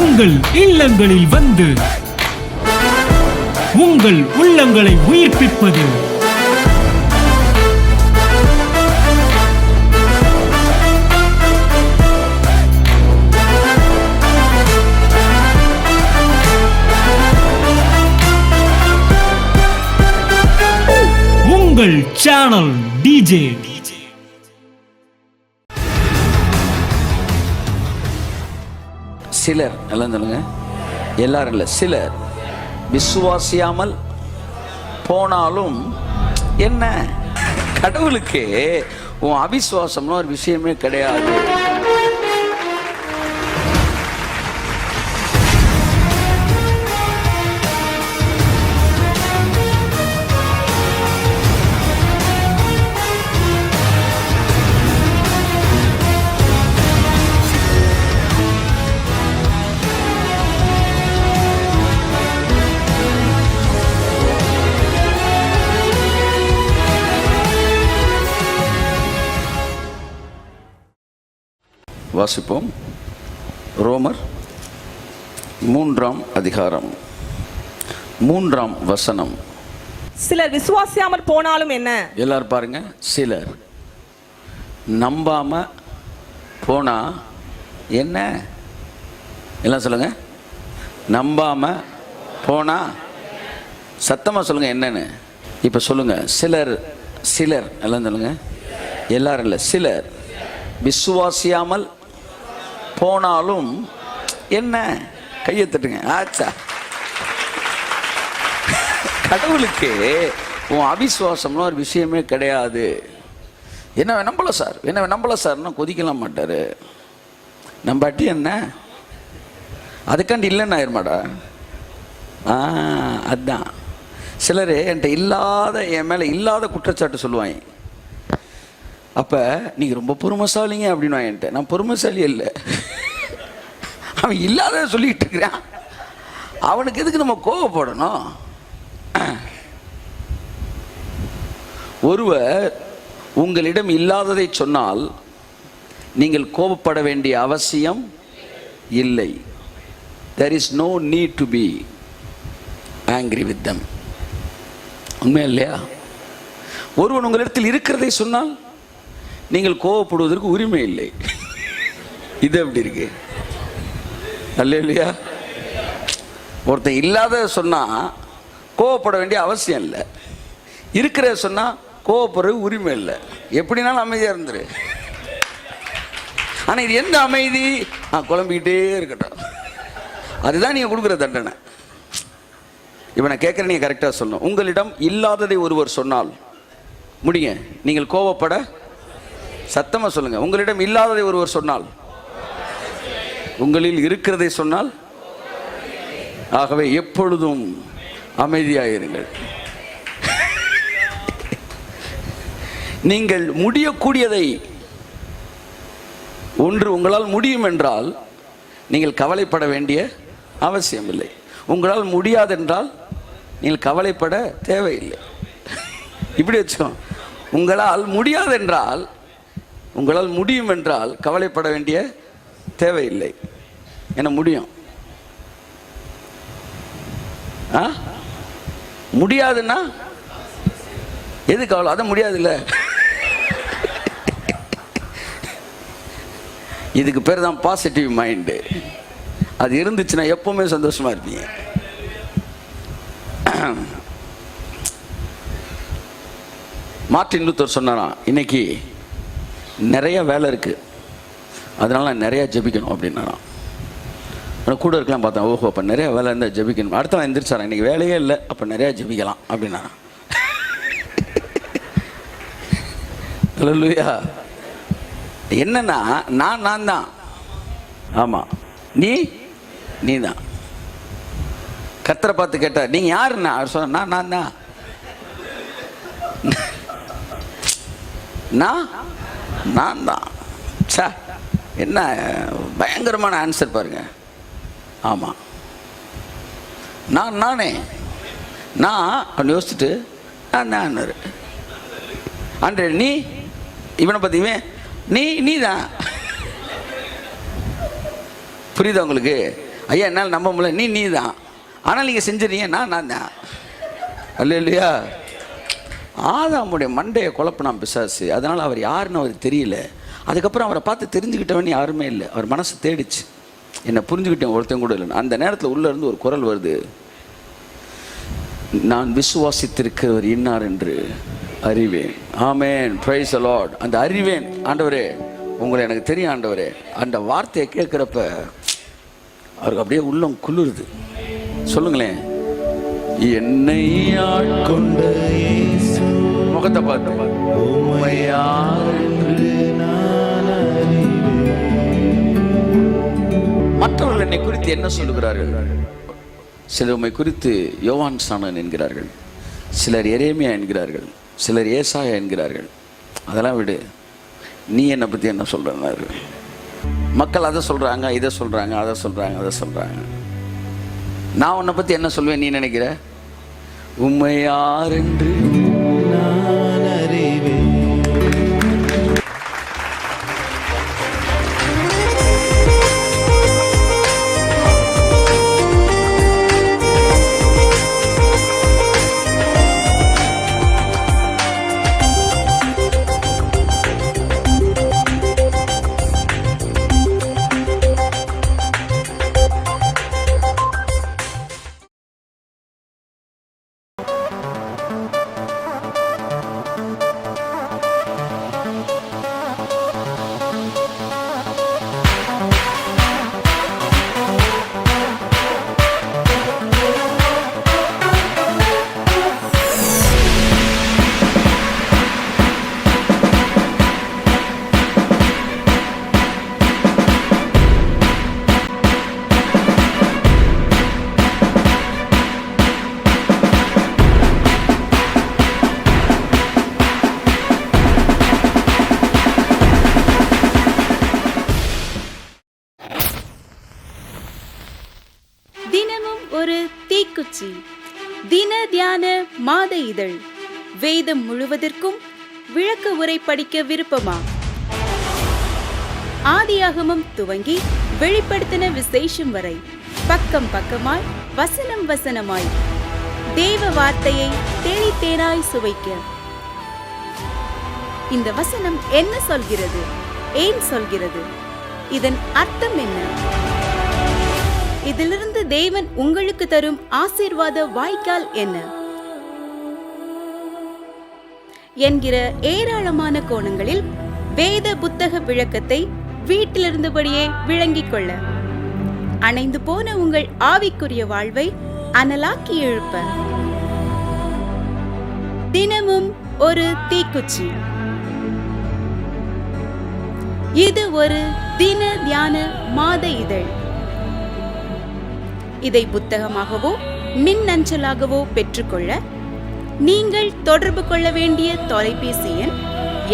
உங்கள் இல்லங்களில் வந்து உங்கள் உள்ளங்களை உயிர்ப்பிப்பது உங்கள் சேனல் டிஜே. சிலர் எல்லாம் சொல்லுங்க, எல்லாரும் இல்லை, சிலர் விசுவாசியாமல் போனாலும் என்ன, கடவுளுக்கு உன் அவிசுவாசம்னு ஒரு விஷயமே கிடையாது. வாசிப்போம். ரோமர் 3ஆம் அதிகாரம் 3ஆம் வசனம். சிலர் விசுவாசியாமல் போனாலும் என்ன? எல்லாரும் பாருங்க, சிலர் நம்பாம போனா என்ன, எல்லாம் சொல்லுங்க, நம்பாம போனா, சத்தமா சொல்லுங்க என்னன்னு. இப்ப சொல்லுங்க, சிலர், சிலர் எல்லாம் சொல்லுங்க, எல்லாரும் இல்லை, சிலர் விசுவாசியாமல் போனாலும் என்ன, கையை தட்டுங்க. ஆச்சா, கடவுளுக்கு உன் அவிசுவாசம்னு ஒரு விஷயமே கிடையாது. என்ன நம்பல சார், என்ன நம்பல சார்னா கொதிக்கலாம் மாட்டாரு. நம்பாட்டி என்ன, அதுக்காண்டி இல்லைன்னு ஆயிருமாடா. அதுதான் சிலர் என்கிட்ட இல்லாத, என் மேலே இல்லாத குற்றச்சாட்டு சொல்லுவாங்க. அப்போ நீங்கள் ரொம்ப பொறுமைசாலிங்க அப்படின்னு என்கிட்ட. நான் பொறுமைசாலி இல்லை, அவன் இல்லாத சொல்லிக்கிட்டு இருக்கிறான். அவனுக்கு எதுக்கு நம்ம கோவப்படணும்? ஒருவர் உங்களிடம் இல்லாததை சொன்னால் நீங்கள் கோபப்பட வேண்டிய அவசியம் இல்லை. There is no need to be angry with them. உண்மையா இல்லையா? ஒருவன் உங்களிடத்தில் இருக்கிறதை சொன்னால் நீங்கள் கோவப்படுவதற்கு உரிமை இல்லை. இது எப்படி இருக்கு? அல்லேலூயா. ஒருத்தன் இல்லாத சொன்னா கோவப்பட வேண்டிய அவசியம் இல்லை, இருக்கிற சொன்னா கோவப்படுறது உரிமை இல்லை. எப்படினாலும் அமைதியா இருந்துரு. ஆனா இது எந்த அமைதி? குழம்பிக்கிட்டே இருக்கட்டும். அதுதான் நீங்க கொடுக்குற தண்டனை. இப்ப நான் கேட்கறேன், நீங்க கரெக்டா சொல்லணும். உங்களிடம் இல்லாததை ஒருவர் சொன்னால் முடிங்க, நீங்கள் கோவப்பட, சத்தமா சொல்லுங்க, உங்களிடம் இல்லாததை ஒருவர் சொன்னால், உங்களில் இருக்கிறதை சொன்னால், ஆகவே எப்பொழுதும் அமைதியாயிருங்கள். நீங்கள் முடியக்கூடியதை ஒன்று உங்களால் முடியும் என்றால் நீங்கள் கவலைப்பட வேண்டிய அவசியம் இல்லை. உங்களால் முடியாதென்றால் நீங்கள் கவலைப்பட தேவையில்லை. இப்படி வச்சோம், உங்களால் முடியாதென்றால், உங்களால் முடியும் என்றால் கவலைப்பட வேண்டிய தேவையில்லை. என்ன முடியும்? முடியாதுன்னா எது கவலை? அதான் முடியாது இல்லை. இதுக்கு பேர் தான் பாசிட்டிவ் மைண்டு. அது இருந்துச்சுன்னா எப்பவுமே சந்தோஷமா இருப்பீங்க. மார்ட்டின் லூத்தர் சொன்னாராம், இன்னைக்கு நிறைய வேலை இருக்கு, அதனால நான் நிறைய ஜெபிக்கணும் அப்படின்னாராம். கூட இருக்கலாம் பார்த்தேன், ஓஹோ அப்போ நிறைய வேலை இருந்தால் ஜெபிக்கணும். அடுத்த நான் எந்திரிச்சாரன், இன்னைக்கு வேலையே இல்லை, அப்போ நிறையா ஜெபிக்கலாம் அப்படின்னாராம். அல்லேலூயா. என்னன்னா நான் தான், ஆமாம், நீ தான். கர்த்தரை பார்த்து கேட்டார், நீங்க யாருன்னா? அவர் சொன்ன, நான் தான். நான் தான். சா, என்ன பயங்கரமான ஆன்சர் பாருங்க. ஆமாம், நானே நான் யோசிச்சுட்டு நான் ஆண்டு நீ இவனை பற்றி நீ தான். புரியுதா உங்களுக்கு? ஐயா என்னால் நம்ப முடியல, நீ தான், ஆனால் நீங்கள் செஞ்சிருங்க, நான் தான். அல்ல இல்லையா? ஆதாமுடைய மண்டையை குழப்பினான் பிசாசு. அதனால் அவர் யாருன்னு அவருக்கு தெரியல. அதுக்கப்புறம் அவரை பார்த்து தெரிஞ்சுக்கிட்டவன் யாருமே இல்லை. அவர் மனசு தேடிச்சு, என்னை புரிஞ்சுக்கிட்டேன் ஒருத்தன் கூட இல்லைன்னு. அந்த நேரத்தில் உள்ளேருந்து ஒரு குரல் வருது, நான் விசுவாசித்திருக்கிறவர் இன்னார் என்று அறிவேன். ஆமென், பிரைஸ் தி லார்ட். அந்த அறிவேன் ஆண்டவரே, உங்களை எனக்கு தெரியும் ஆண்டவரே. அந்த வார்த்தையை கேட்குறப்ப அவருக்கு அப்படியே உள்ளம் குளிருது. சொல்லுங்களேன், என்னை ஆட்கொண்ட இயேசு, முகத்தை பார்த்து உம்மை யார் என்று நான் அறிவேன். மற்றவர்கள் என்னை குறித்து என்ன சொல்லுகிறார்கள்? சிலர் உம்மை குறித்து யோவான் ஸ்நானன் என்கிறார்கள், சிலர் எரேமியா என்கிறார்கள், சிலர் ஏசாயா என்கிறார்கள். அதெல்லாம் விடு, நீ என்னை பற்றி என்ன சொல்கிறாரு? மக்கள் அதை சொல்கிறாங்க, இதை சொல்கிறாங்க, அதை சொல்கிறாங்க, அதை சொல்கிறாங்க. நான் உன்னை பற்றி என்ன சொல்வேன் நீ நினைக்கிற? உம்மை யார் என்று நான் அறிவேன். தினமும் ஒரு தீக்குச்சி. தின தியான மாத இதழ். வேதம் முழுவதற்கும் விளக்க உரை படிக்க விருப்பமா? ஆதியாகமம் துவங்கி வெளிப்படுத்தின விசேஷம் வரை பக்கம் பக்கமாய், வசனம் வசனமாய், தேவ வார்த்தையை தேனித்தேனாய் சுவைக்க. இந்த வசனம் என்ன சொல்கிறது? ஏன் சொல்கிறது? இதன் அர்த்தம் என்ன? இதிலிருந்து தேவன் உங்களுக்கு தரும் ஆசீர்வாத வாய்க்கால் என்ன என்கிற ஏராளமான கோணங்களில் வேத புத்தக விளக்கத்தை வீட்டிலிருந்தபடியே விளங்கிக் கொள்ள, அணைந்து போன உங்கள் ஆவிக்குரிய வாழ்வை அனலாக்கி எழுப்ப, தினமும் ஒரு தீக்குச்சி. இது ஒரு தின தியான மாத இதழ். இதை புத்தகமாகவோ மின்னஞ்சலாகவோ பெற்றுக்கொள்ள நீங்கள் தொடர்பு கொள்ள வேண்டிய தொலைபேசி எண்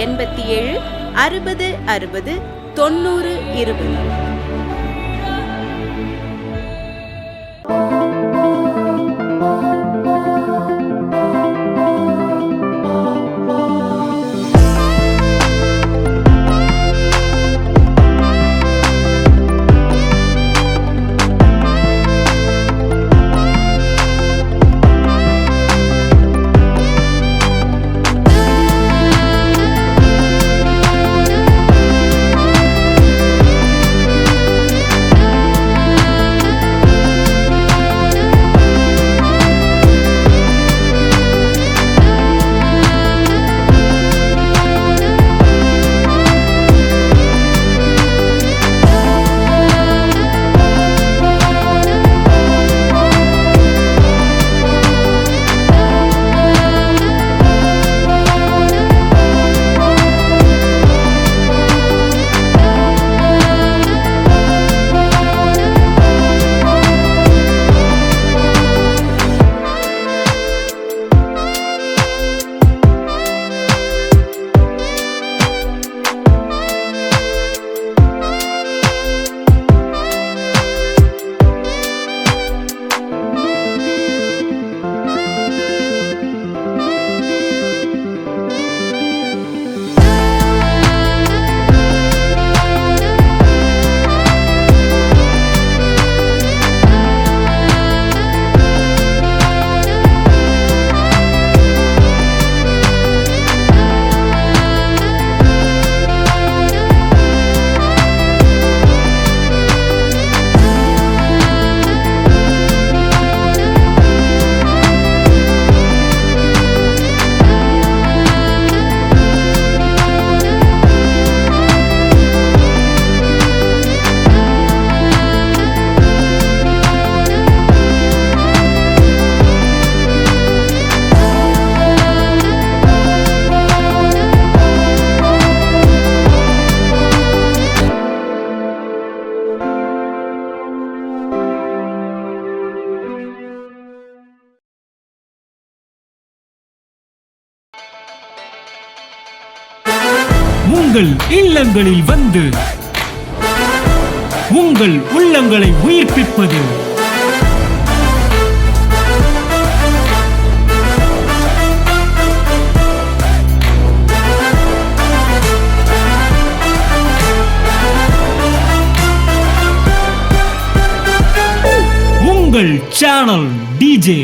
87 60 60 90 20. உங்கள் இல்லங்களில் வந்து உங்கள் உள்ளங்களை உயிர்ப்பிப்பது உங்கள் சேனல் டிஜே.